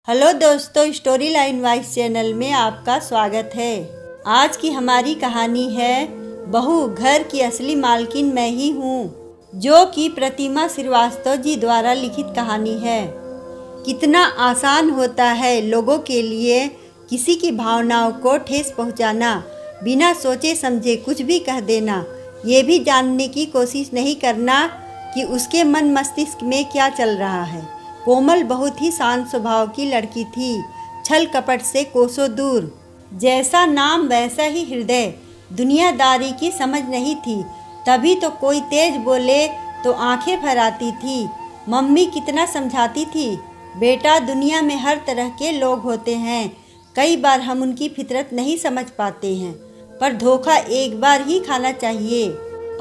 Hello दोस्तों, story line wise channel में आपका स्वागत है। आज की हमारी कहानी है बहू घर की असली मालकिन मैं ही हूँ, जो कि प्रतिमा श्रीवास्तव जी द्वारा लिखित कहानी है। कितना आसान होता है लोगों के लिए किसी की भावनाओं को ठेस पहुँचाना, बिना सोचे समझे कुछ भी कह देना, ये भी जानने की कोशिश नहीं करना कि उसके मन मस्तिष्क में क्या चल रहा है। कोमल बहुत ही शांत स्वभाव की लड़की थी, छल कपट से कोसों दूर। जैसा नाम वैसा ही हृदय, दुनियादारी की समझ नहीं थी। तभी तो कोई तेज बोले तो आंखें भर आती थी। मम्मी कितना समझाती थी, बेटा दुनिया में हर तरह के लोग होते हैं, कई बार हम उनकी फितरत नहीं समझ पाते हैं, पर धोखा एक बार ही खाना चाहिए।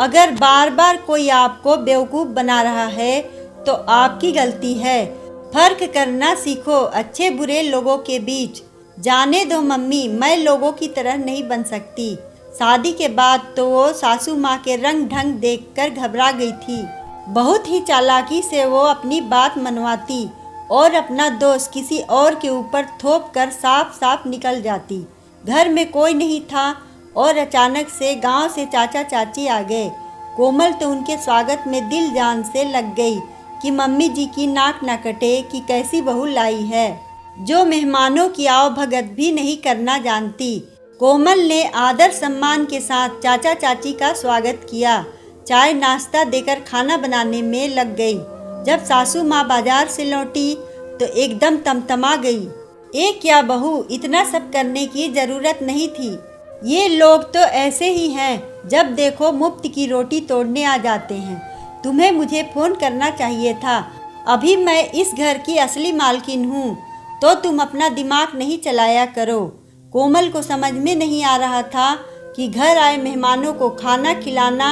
अगर बार बार कोई आपको बेवकूफ़ बना रहा है तो आपकी गलती है। फर्क करना सीखो अच्छे बुरे लोगों के बीच। जाने दो मम्मी, मैं लोगों की तरह नहीं बन सकती। शादी के बाद तो वो सासू माँ के रंग ढंग देखकर घबरा गई थी। बहुत ही चालाकी से वो अपनी बात मनवाती और अपना दोष किसी और के ऊपर थोप कर साफ साफ निकल जाती। घर में कोई नहीं था और अचानक से गांव से चाचा चाची आ गए। कोमल तो उनके स्वागत में दिल जान से लग गई कि मम्मी जी की नाक न कटे कि कैसी बहू लाई है, जो मेहमानों की आओ भगत भी नहीं करना जानती। कोमल ने आदर सम्मान के साथ चाचा चाची का स्वागत किया, चाय नाश्ता देकर खाना बनाने में लग गई। जब सासू माँ बाजार से लौटी तो एकदम तमतमा गई। एक क्या बहू, इतना सब करने की जरूरत नहीं थी। ये लोग तो ऐसे ही हैं, जब देखो मुफ्त की रोटी तोड़ने आ जाते हैं। तुम्हें मुझे फ़ोन करना चाहिए था। अभी मैं इस घर की असली मालकिन हूँ, तो तुम अपना दिमाग नहीं चलाया करो। कोमल को समझ में नहीं आ रहा था कि घर आए मेहमानों को खाना खिलाना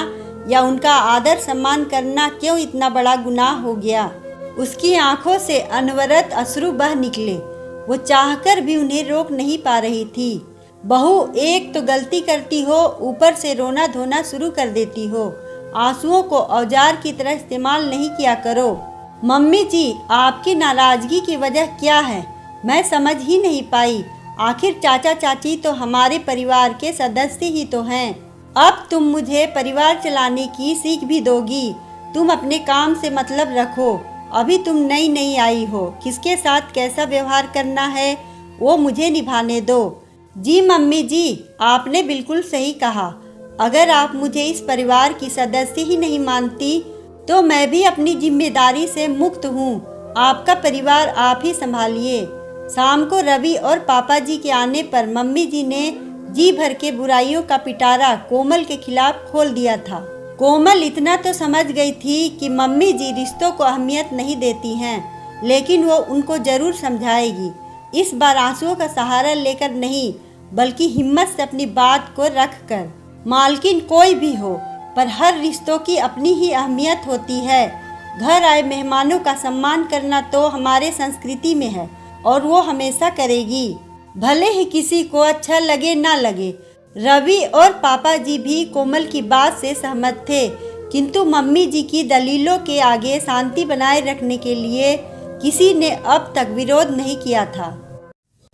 या उनका आदर सम्मान करना क्यों इतना बड़ा गुनाह हो गया। उसकी आंखों से अनवरत अश्रु बह निकले। वो चाहकर भी उन्हें रोक नहीं पा रही थी। बहू, एक तो गलती करती हो, ऊपर से रोना धोना शुरू कर देती हो। आंसुओं को औजार की तरह इस्तेमाल नहीं किया करो। मम्मी जी, आपकी नाराजगी की वजह क्या है, मैं समझ ही नहीं पाई। आखिर चाचा चाची तो हमारे परिवार के सदस्य ही तो हैं। अब तुम मुझे परिवार चलाने की सीख भी दोगी। तुम अपने काम से मतलब रखो। अभी तुम नई नई आई हो, किसके साथ कैसा व्यवहार करना है वो मुझे निभाने दो। जी मम्मी जी, आपने बिल्कुल सही कहा। अगर आप मुझे इस परिवार की सदस्य ही नहीं मानती तो मैं भी अपनी जिम्मेदारी से मुक्त हूँ। आपका परिवार आप ही संभालिए। शाम को रवि और पापा जी के आने पर मम्मी जी ने जी भर के बुराइयों का पिटारा कोमल के खिलाफ खोल दिया था। कोमल इतना तो समझ गई थी कि मम्मी जी रिश्तों को अहमियत नहीं देती हैं, लेकिन वो उनको जरूर समझाएगी। इस बार आंसुओं का सहारा लेकर नहीं, बल्कि हिम्मत से अपनी बात को रख कर। मालकिन कोई भी हो, पर हर रिश्तों की अपनी ही अहमियत होती है। घर आए मेहमानों का सम्मान करना तो हमारे संस्कृति में है और वो हमेशा करेगी, भले ही किसी को अच्छा लगे ना लगे। रवि और पापा जी भी कोमल की बात से सहमत थे, किंतु मम्मी जी की दलीलों के आगे शांति बनाए रखने के लिए किसी ने अब तक विरोध नहीं किया था।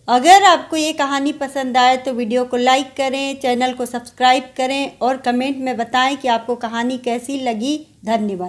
अगर आपको ये कहानी पसंद आए तो वीडियो को लाइक करें, चैनल को सब्सक्राइब करें और कमेंट में बताएं कि आपको कहानी कैसी लगी। धन्यवाद।